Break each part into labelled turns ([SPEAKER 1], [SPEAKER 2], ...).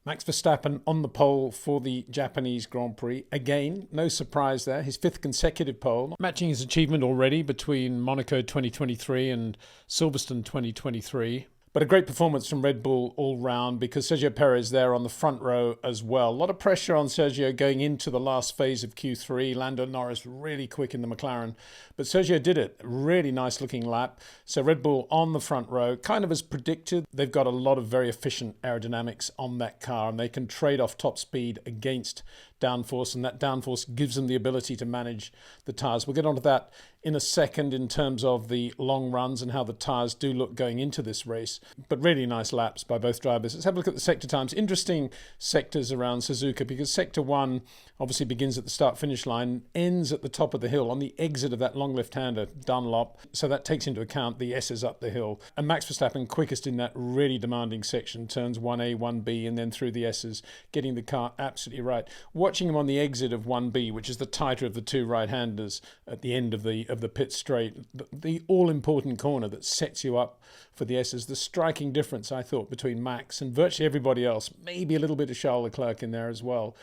[SPEAKER 1] Max Verstappen on the pole for the Japanese Grand Prix. Again, no surprise there. His fifth consecutive pole, matching his achievement already between Monaco 2023 and Silverstone 2023. But a great performance from Red Bull all round because Sergio Perez there on the front row as well. A lot of pressure on Sergio going into the last phase of Q3. Lando Norris really quick in the McLaren. But Sergio did it. Really nice looking lap. So Red Bull on the front row, kind of as predicted. They've got a lot of very efficient aerodynamics on that car and they can trade off top speed against downforce, and that downforce gives them the ability to manage the tyres. We'll get onto that in a second in terms of the long runs and how the tyres do look going into this race. But really nice laps by both drivers. Let's have a look at the sector times. Interesting sectors around Suzuka because sector 1 obviously begins at the start-finish line, ends at the top of the hill on the exit of that long left-hander, Dunlop. So that takes into account the S's up the hill. And Max Verstappen quickest in that really demanding section, turns 1A, 1B, and then through the S's, getting the car absolutely right. Watching him on the exit of 1B, which is the tighter of the two right-handers at the end of the pit straight, the all-important corner that sets you up for the S's. The striking difference, I thought, between Max and virtually everybody else, maybe a little bit of Charles Leclerc in there as well,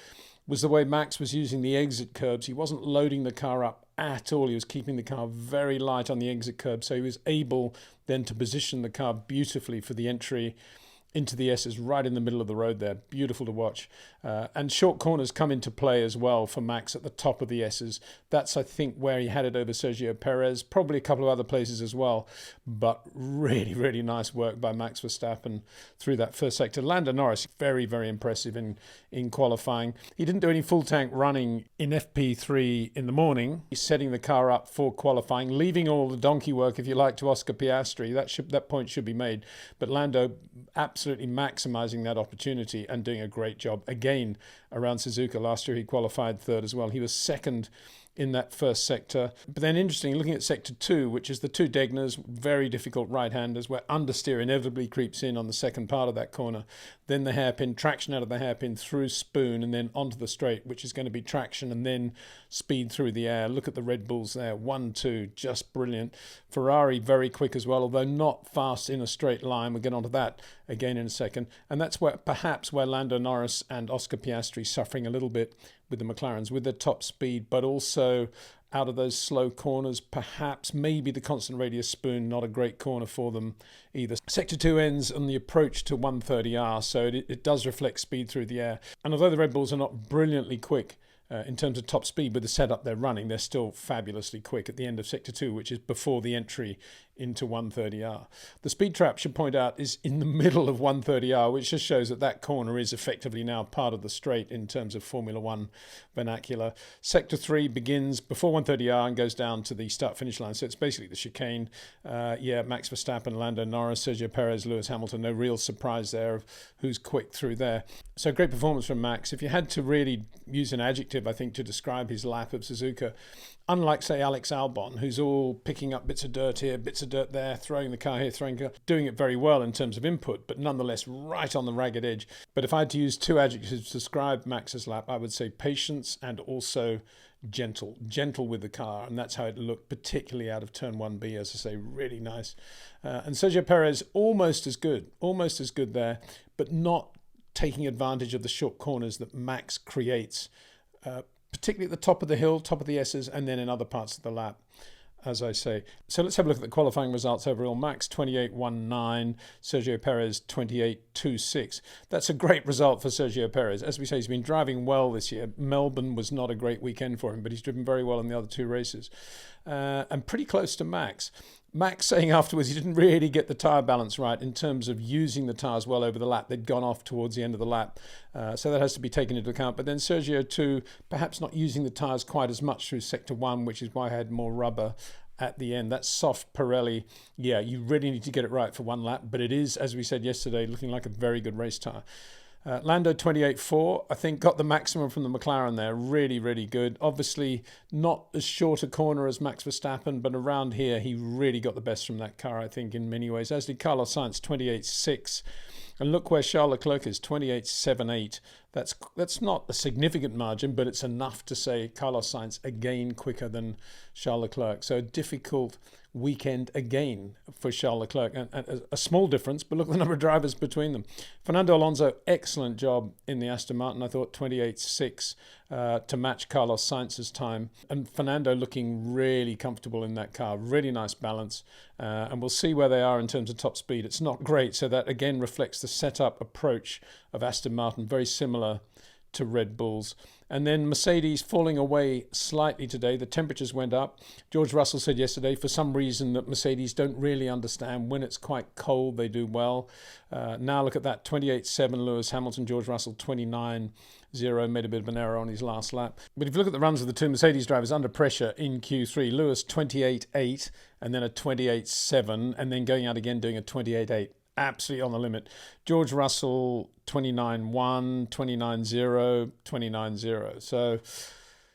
[SPEAKER 1] was the way Max was using the exit curbs. He wasn't loading the car up at all. He was keeping the car very light on the exit curb, so he was able then to position the car beautifully for the entry into the S's right in the middle of the road there. Beautiful to watch. And short corners come into play as well for Max at the top of the S's. That's, I think, where he had it over Sergio Perez. Probably a couple of other places as well. But really, really nice work by Max Verstappen through that first sector. Lando Norris, very, very impressive in qualifying. He didn't do any full tank running in FP3 in the morning. He's setting the car up for qualifying, leaving all the donkey work, if you like, to Oscar Piastri. That point should be made. But Lando absolutely maximising that opportunity and doing a great job again around Suzuka. Last year he qualified third as well. He was second in that first sector. But then interesting, looking at sector 2, which is the two Degners, very difficult right-handers, where understeer inevitably creeps in on the second part of that corner. Then the hairpin, traction out of the hairpin through Spoon and then onto the straight, which is going to be traction and then speed through the air. Look at the Red Bulls there, 1-2, just brilliant. Ferrari very quick as well, although not fast in a straight line. We'll get onto that again in a second. And that's where perhaps where Lando Norris and Oscar Piastri suffering a little bit with the McLarens, with their top speed, but also out of those slow corners, perhaps maybe the constant radius Spoon, not a great corner for them either. Sector 2 ends on the approach to 130R, so it does reflect speed through the air. And although the Red Bulls are not brilliantly quick in terms of top speed with the setup they're running, they're still fabulously quick at the end of sector 2, which is before the entry into 130R. The speed trap, should point out, is in the middle of 130R, which just shows that that corner is effectively now part of the straight in terms of Formula 1 vernacular. Sector 3 begins before 130R and goes down to the start-finish line, so it's basically the chicane. Max Verstappen, Lando Norris, Sergio Perez, Lewis Hamilton, no real surprise there of who's quick through there. So great performance from Max. If you had to really use an adjective, I think, to describe his lap of Suzuka, unlike, say, Alex Albon, who's all picking up bits of dirt here, bits of dirt there, throwing the car here, doing it very well in terms of input, but nonetheless right on the ragged edge. But if I had to use two adjectives to describe Max's lap, I would say patience and also gentle with the car, and that's how it looked, particularly out of turn 1B, as I say, really nice. And Sergio Perez, almost as good there, but not taking advantage of the short corners that Max creates, particularly at the top of the hill, top of the S's, and then in other parts of the lap, as I say. So let's have a look at the qualifying results overall. Max 28.19, Sergio Perez 28.26. That's a great result for Sergio Perez. As we say, he's been driving well this year. Melbourne was not a great weekend for him, but he's driven very well in the other two races. And pretty close to Max. Max saying afterwards he didn't really get the tyre balance right in terms of using the tyres well over the lap. They'd gone off towards the end of the lap. So that has to be taken into account. But then Sergio too, perhaps not using the tyres quite as much through sector 1, which is why I had more rubber at the end. That soft Pirelli, yeah, you really need to get it right for one lap. But it is, as we said yesterday, looking like a very good race tyre. Lando 28.4, I think got the maximum from the McLaren there. Really, really good. Obviously not as short a corner as Max Verstappen, but around here he really got the best from that car, I think, in many ways. As did Carlos Sainz, 28.6. And look where Charles Leclerc is, 28.78. That's not a significant margin, but it's enough to say Carlos Sainz again quicker than Charles Leclerc. So a difficult weekend again for Charles Leclerc, and a small difference, but look at the number of drivers between them. Fernando Alonso, excellent job in the Aston Martin. I thought 28.6 to match Carlos Sainz's time, and Fernando looking really comfortable in that car. Really nice balance, and we'll see where they are in terms of top speed. It's not great, so that again reflects the setup approach of Aston Martin, very similar to Red Bull's. And then Mercedes falling away slightly today. The temperatures went up. George Russell said yesterday, for some reason, that Mercedes don't really understand when it's quite cold, they do well. Now look at that, 28.7 Lewis Hamilton, George Russell 29.0, made a bit of an error on his last lap. But if you look at the runs of the two Mercedes drivers under pressure in Q3, Lewis 28.8 and then a 28.7, and then going out again doing a 28.8. Absolutely on the limit. George Russell 29.1, 29.0, 29.0. So,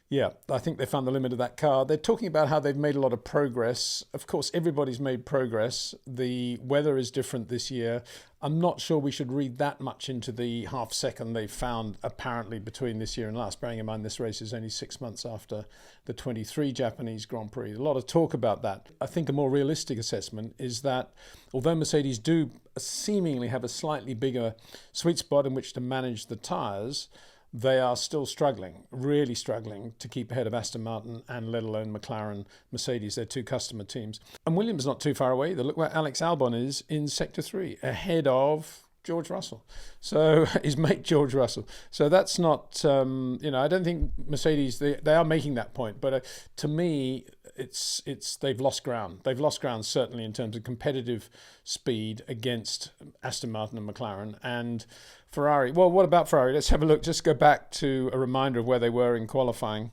[SPEAKER 1] yeah, I think they found the limit of that car. They're talking about how they've made a lot of progress. Of course, everybody's made progress. The weather is different this year. I'm not sure we should read that much into the half second they found apparently between this year and last, bearing in mind this race is only 6 months after the 23 Japanese Grand Prix. A lot of talk about that. I think a more realistic assessment is that although Mercedes do seemingly have a slightly bigger sweet spot in which to manage the tyres, they are still struggling, really struggling to keep ahead of Aston Martin and let alone McLaren-Mercedes, their two customer teams. And Williams not too far away. Look where Alex Albon is in Sector 3, ahead of George Russell. So his mate George Russell. So that's not, I don't think Mercedes, they are making that point. But to me, it's they've lost ground. They've lost ground certainly in terms of competitive speed against Aston Martin and McLaren. And Ferrari, well, what about Ferrari? Let's have a look. Just go back to a reminder of where they were in qualifying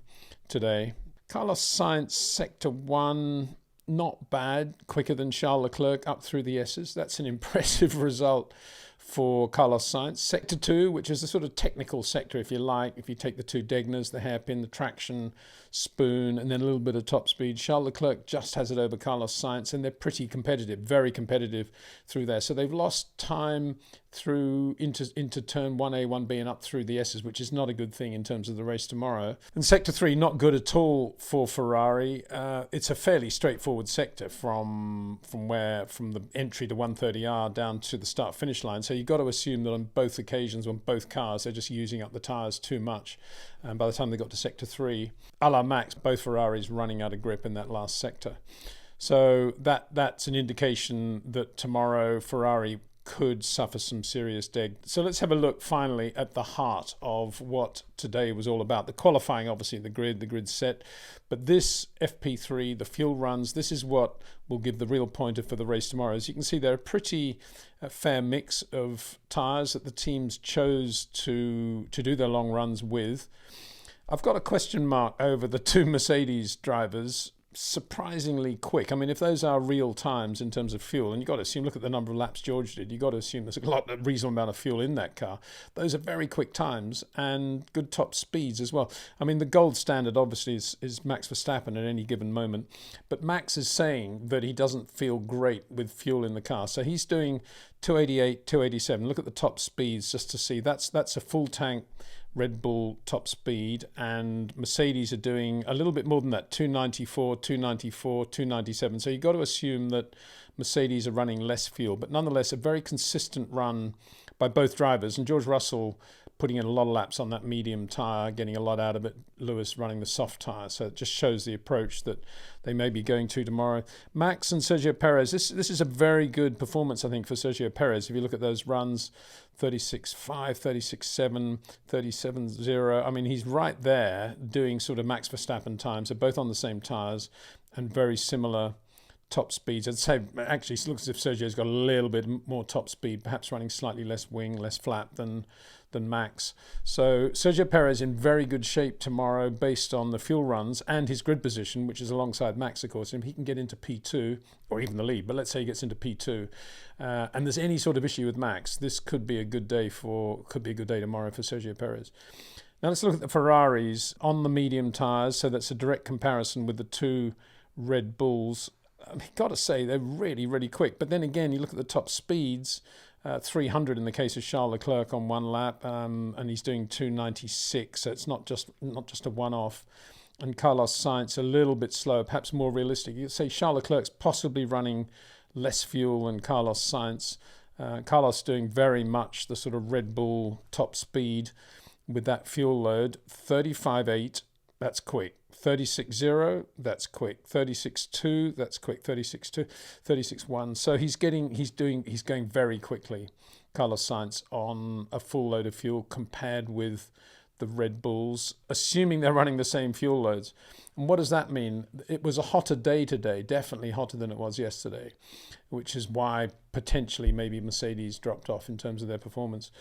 [SPEAKER 1] today. Carlos Sainz, Sector 1, not bad. Quicker than Charles Leclerc up through the S's. That's an impressive result for Carlos Sainz. Sector 2, which is the sort of technical sector, if you like, if you take the two Degners, the hairpin, the traction spoon, and then a little bit of top speed. Charles Leclerc just has it over Carlos Sainz, and they're pretty competitive, very competitive through there. So they've lost time through into turn 1A, 1B, and up through the S's, which is not a good thing in terms of the race tomorrow. And Sector 3, not good at all for Ferrari. It's a fairly straightforward sector from the entry to 130R down to the start-finish line. So you've got to assume that on both occasions, on both cars, they're just using up the tyres too much. And by the time they got to Sector 3, a la Max, both Ferraris running out of grip in that last sector. So that's an indication that tomorrow Ferrari could suffer some serious deg. So let's have a look finally at the heart of what today was all about. The qualifying, obviously, the grid set. But this FP3, the fuel runs, this is what will give the real pointer for the race tomorrow. As you can see, they're a pretty fair mix of tyres that the teams chose to do their long runs with. I've got a question mark over the two Mercedes drivers. Surprisingly quick. I mean, if those are real times in terms of fuel, and you've got to assume, look at the number of laps George did, you've got to assume there's a reasonable amount of fuel in that car. Those are very quick times and good top speeds as well. I mean, the gold standard obviously is Max Verstappen at any given moment, but Max is saying that he doesn't feel great with fuel in the car. So he's doing 288, 287. Look at the top speeds just to see. That's a full tank Red Bull top speed, and Mercedes are doing a little bit more than that, 294, 294, 297. So you've got to assume that Mercedes are running less fuel, but nonetheless a very consistent run by both drivers. And George Russell putting in a lot of laps on that medium tyre, getting a lot out of it. Lewis running the soft tyre. So it just shows the approach that they may be going to tomorrow. Max and Sergio Perez, this is a very good performance, I think, for Sergio Perez. If you look at those runs, 36.5, 36.7, 37.0. I mean, he's right there doing sort of Max Verstappen times. They're both on the same tyres and very similar top speeds. I'd say actually it looks as if Sergio's got a little bit more top speed, perhaps running slightly less wing, less flap than Max. So Sergio Perez in very good shape tomorrow based on the fuel runs and his grid position, which is alongside Max, of course. And if he can get into P2 or even the lead, but let's say he gets into P2, and there's any sort of issue with Max, this could be a good day tomorrow for Sergio Perez. Now let's look at the Ferraris on the medium tyres. So that's a direct comparison with the two Red Bulls. I've got to say they're really, really quick. But then again, you look at the top speeds, 300 in the case of Charles Leclerc on one lap, and he's doing 296, so it's not just a one-off. And Carlos Sainz a little bit slow, perhaps more realistic. You'd say Charles Leclerc's possibly running less fuel than Carlos Sainz. Carlos doing very much the sort of Red Bull top speed with that fuel load. 35.8, that's quick. 36.0, that's quick. 36.2, that's quick. 36.2, 36.1. So he's going very quickly, Carlos Sainz, on a full load of fuel compared with the Red Bulls, assuming they're running the same fuel loads. And what does that mean? It was a hotter day today, definitely hotter than it was yesterday, which is why potentially maybe Mercedes dropped off in terms of their performance.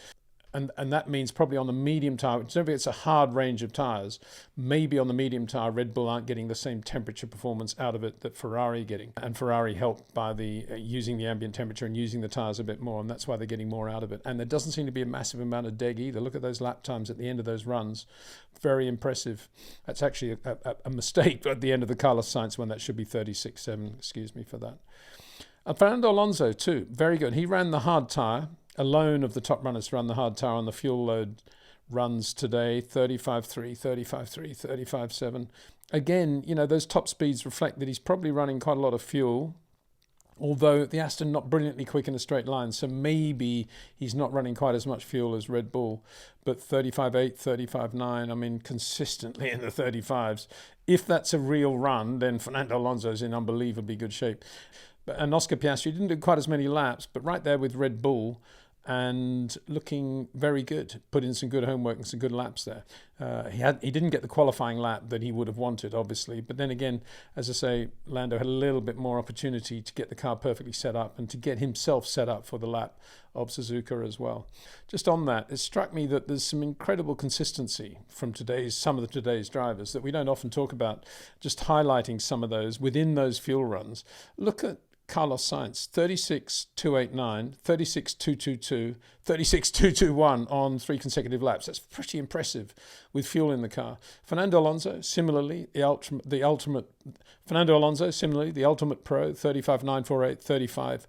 [SPEAKER 1] And that means probably on the medium tyre, it's a hard range of tyres, maybe on the medium tyre, Red Bull aren't getting the same temperature performance out of it that Ferrari are getting. And Ferrari helped by using the ambient temperature and using the tyres a bit more, and that's why they're getting more out of it. And there doesn't seem to be a massive amount of deg either. Look at those lap times at the end of those runs. Very impressive. That's actually a mistake at the end of the Carlos Sainz one. That should be 36.7, excuse me for that. Fernando Alonso too, very good. He ran the hard tyre. Alone of the top runners run the hard tyre on the fuel load runs today, 35.3, 35.3, 35.7. Again, those top speeds reflect that he's probably running quite a lot of fuel, although the Aston not brilliantly quick in a straight line, so maybe he's not running quite as much fuel as Red Bull. But 35.8, 35.9, consistently in the 35s. If that's a real run, then Fernando Alonso's in unbelievably good shape. And Oscar Piastri didn't do quite as many laps, but right there with Red Bull, and looking very good. Put in some good homework and some good laps there. He didn't get the qualifying lap that he would have wanted, obviously. But then again, as I say, Lando had a little bit more opportunity to get the car perfectly set up and to get himself set up for the lap of Suzuka as well. Just on that, it struck me that there's some incredible consistency from some of today's drivers that we don't often talk about. Just highlighting some of those within those fuel runs. Look at Carlos Sainz, 36.289, 36.222, 36.221 on 3 consecutive laps. That's pretty impressive with fuel in the car. Fernando Alonso, similarly, the ultimate pro, 35.948,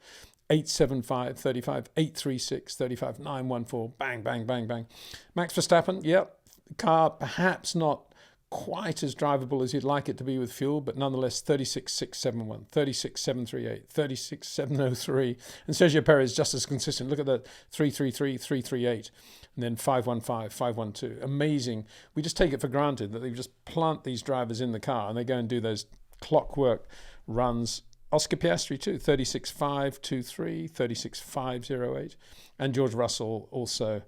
[SPEAKER 1] 35.875, 35.836, 35.914, bang, bang, bang, bang. Max Verstappen, car perhaps not quite as drivable as you'd like it to be with fuel, but nonetheless 36.671, 36.738, 36.703, and Sergio Perez just as consistent. Look at that, 333, 338, and then 515, 512. Amazing. We just take it for granted that they just plant these drivers in the car and they go and do those clockwork runs. Oscar Piastri too, 36.523, 36.508, and George Russell also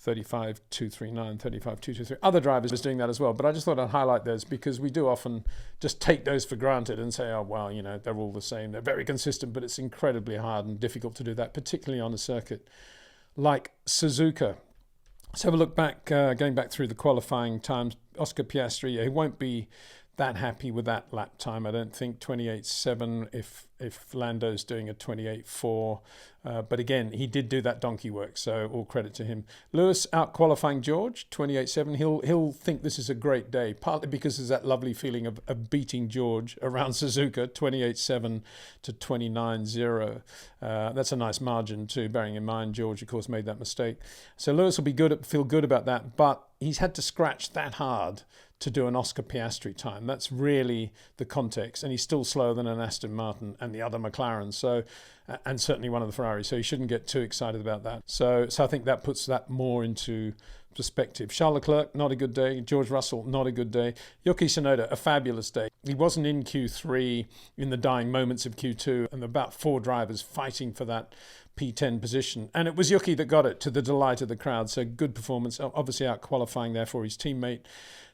[SPEAKER 1] 35.239, 35.223. Other drivers doing that as well, but I just thought I'd highlight those because we do often just take those for granted and say, oh, well, they're all the same. They're very consistent, but it's incredibly hard and difficult to do that, particularly on a circuit like Suzuka. Let's have a look back, going back through the qualifying times. Oscar Piastri, he won't be that happy with that lap time. I don't think 28.7 if Lando's doing a 28.4. But again, he did do that donkey work, so all credit to him. Lewis out qualifying George, 28.7. He'll think this is a great day, partly because there's that lovely feeling of beating George around Suzuka, 28.7 to 29.0. That's a nice margin too, bearing in mind George, of course, made that mistake. So Lewis will feel good about that, but he's had to scratch that hard to do an Oscar Piastri time. That's really the context. And he's still slower than an Aston Martin and the other McLaren. So, and certainly one of the Ferraris. So you shouldn't get too excited about that. So I think that puts that more into perspective. Charles Leclerc, not a good day. George Russell, not a good day. Yuki Tsunoda, a fabulous day. He wasn't in Q3 in the dying moments of Q2, and about 4 drivers fighting for that P10 position. And it was Yuki that got it, to the delight of the crowd. So good performance, obviously out qualifying there for his teammate.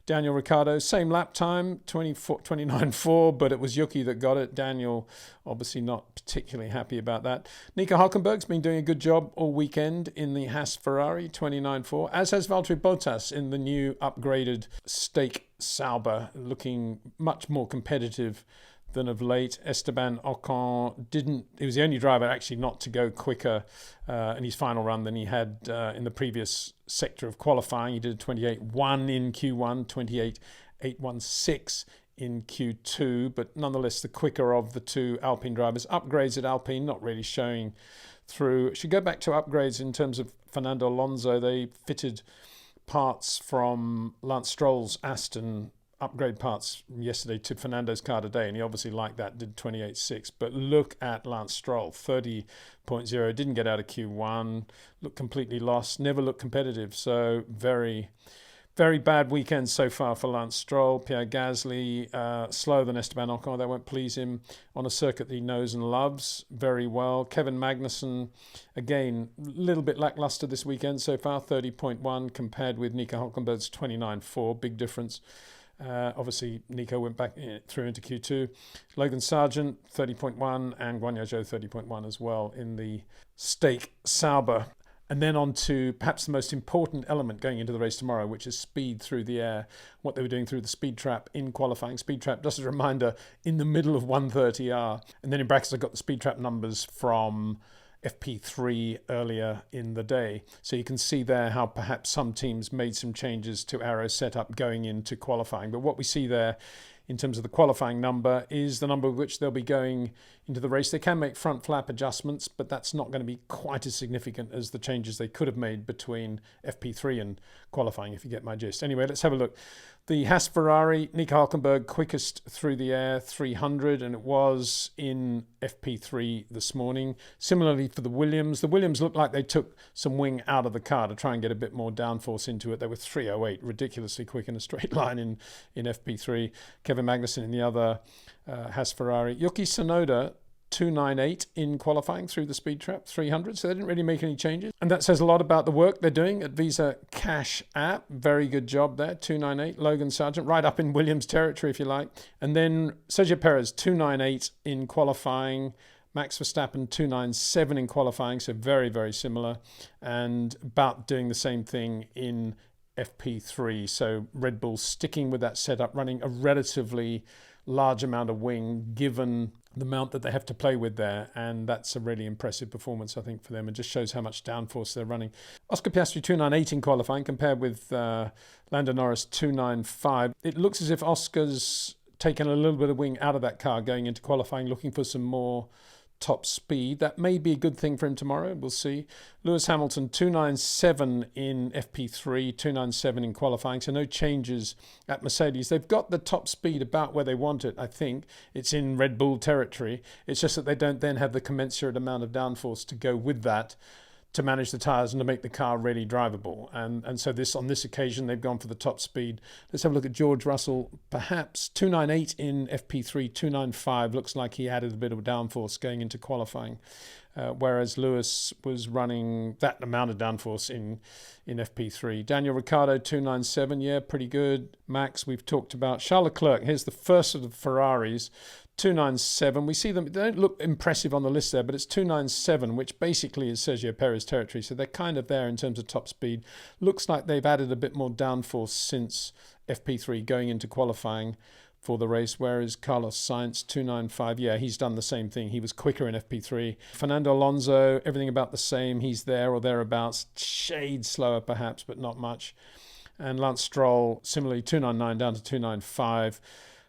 [SPEAKER 1] Daniel Ricciardo, same lap time, 29.4, but it was Yuki that got it. Daniel, obviously not particularly happy about that. Nico Hülkenberg's been doing a good job all weekend in the Haas Ferrari, 29.4, as has Valtteri Bottas in the new upgraded Stake Sauber, looking much more competitive than of late. Esteban Ocon he was the only driver actually not to go quicker in his final run than he had in the previous sector of qualifying. He did a 28.1 in Q1, 28.816 in Q2, but nonetheless the quicker of the 2 Alpine drivers. Upgrades at Alpine not really showing through. Should go back to upgrades in terms of Fernando Alonso. They fitted parts from Lance Stroll's Aston, upgrade parts yesterday to Fernando's car today, and he obviously liked that, did 28.6. But look at Lance Stroll, 30.0, didn't get out of Q1, looked completely lost, never looked competitive. So very bad weekend so far for Lance Stroll. Pierre Gasly, slower than Esteban Ocon. That won't please him on a circuit that he knows and loves very well. Kevin Magnussen, again, a little bit lackluster this weekend so far, 30.1 compared with Nico Hülkenberg's 29.4. Big difference. Obviously, Nico went back through into Q2. Logan Sargent, 30.1, and Guanyu Zhou, 30.1 as well in the Stake Sauber. And then on to perhaps the most important element going into the race tomorrow, which is speed through the air, what they were doing through the speed trap in qualifying. Speed trap, just as a reminder, in the middle of 130R. And then in brackets, I've got the speed trap numbers from FP3 earlier in the day. So you can see there how perhaps some teams made some changes to aero setup going into qualifying. But what we see there in terms of the qualifying number is the number with which they'll be going into the race. They can make front flap adjustments, but that's not going to be quite as significant as the changes they could have made between FP3 and qualifying, if you get my gist. Anyway, let's have a look. The Haas Ferrari, Nico Hülkenberg quickest through the air, 300, and it was in FP3 this morning. Similarly for the Williams looked like they took some wing out of the car to try and get a bit more downforce into it. They were 308, ridiculously quick in a straight line in FP3. Kevin Magnussen in the other Haas Ferrari. Yuki Tsunoda, 298 in qualifying through the speed trap, 300. So they didn't really make any changes. And that says a lot about the work they're doing at Visa Cash app. Very good job there, 298. Logan Sargent, right up in Williams territory, if you like. And then Sergio Perez, 298 in qualifying. Max Verstappen, 297 in qualifying. So very similar. And about doing the same thing in FP3. So Red Bull sticking with that setup, running a relatively large amount of wing given the amount that they have to play with there, and that's a really impressive performance, I think, for them. It just shows how much downforce they're running. Oscar Piastri 298 in qualifying compared with Lando Norris 295. It looks as if Oscar's taken a little bit of wing out of that car going into qualifying, looking for some more top speed. That may be a good thing for him tomorrow. We'll see. Lewis Hamilton 297 in FP3, 297 in qualifying. So no changes at Mercedes. They've got the top speed about where they want it, I think. It's in Red Bull territory. It's just that they don't then have the commensurate amount of downforce to go with that to manage the tyres and to make the car really drivable. And so on this occasion, they've gone for the top speed. Let's have a look at George Russell. Perhaps 298 in FP3, 295. Looks like he added a bit of downforce going into qualifying. Whereas Lewis was running that amount of downforce in FP3. Daniel Ricciardo, 297. Yeah, pretty good. Max, we've talked about. Charles Leclerc, here's the first of the Ferraris. 297. We see them, they don't look impressive on the list there, but it's 297, which basically is Sergio Perez territory. So they're kind of there in terms of top speed. Looks like they've added a bit more downforce since FP3 going into qualifying for the race, whereas Carlos Sainz, 295, yeah, he's done the same thing. He was quicker in FP3. Fernando Alonso, everything about the same. He's there or thereabouts. Shade slower perhaps, but not much. And Lance Stroll, similarly, 299 down to 295.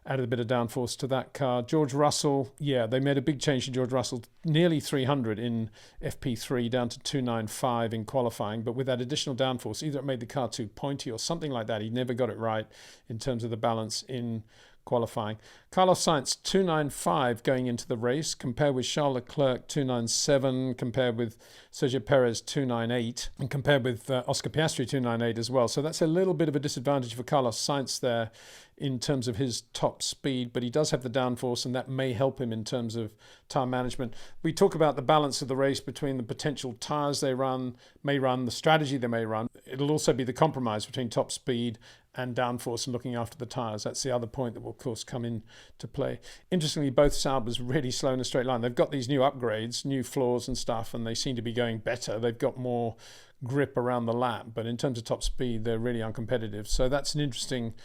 [SPEAKER 1] Added a bit of downforce to that car. George Russell, yeah, they made a big change to George Russell. Nearly 300 in FP3 down to 295 in qualifying. But with that additional downforce, either it made the car too pointy or something like that. He never got it right in terms of the balance in qualifying. Carlos Sainz 295 going into the race, compared with Charles Leclerc 297, compared with Sergio Perez 298, and compared with Oscar Piastri 298 as well. So that's a little bit of a disadvantage for Carlos Sainz there in terms of his top speed, but he does have the downforce, and that may help him in terms of tyre management. We talk about the balance of the race between the potential tyres they may run, the strategy they may run. It'll also be the compromise between top speed and downforce and looking after the tyres. That's the other point that will, of course, come into play. Interestingly, both Saubers really slow in a straight line. They've got these new upgrades, new floors and stuff, and they seem to be going better. They've got more grip around the lap, but in terms of top speed, they're really uncompetitive. So that's an interesting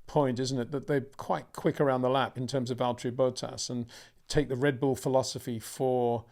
[SPEAKER 1] point, isn't it, that they're quite quick around the lap in terms of Valtteri Bottas, and take the Red Bull philosophy for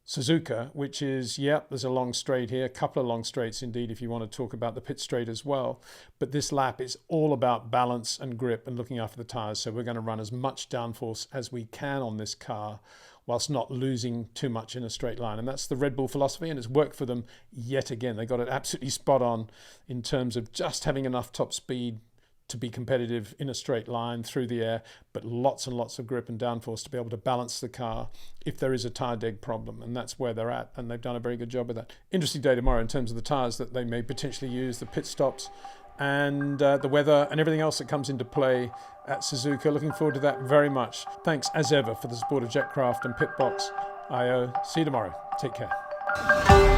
[SPEAKER 1] Suzuka, which is, there's a long straight here, a couple of long straights indeed, if you want to talk about the pit straight as well. But this lap is all about balance and grip and looking after the tyres. So we're going to run as much downforce as we can on this car whilst not losing too much in a straight line. And that's the Red Bull philosophy, and it's worked for them yet again. They got it absolutely spot on in terms of just having enough top speed to be competitive in a straight line through the air, but lots and lots of grip and downforce to be able to balance the car if there is a tyre deg problem. And that's where they're at, and they've done a very good job with that. Interesting day tomorrow in terms of the tyres that they may potentially use, the pit stops, and the weather and everything else that comes into play at Suzuka. Looking forward to that very much. Thanks as ever for the support of Jetcraft and Pitbox.io. See you tomorrow. Take care.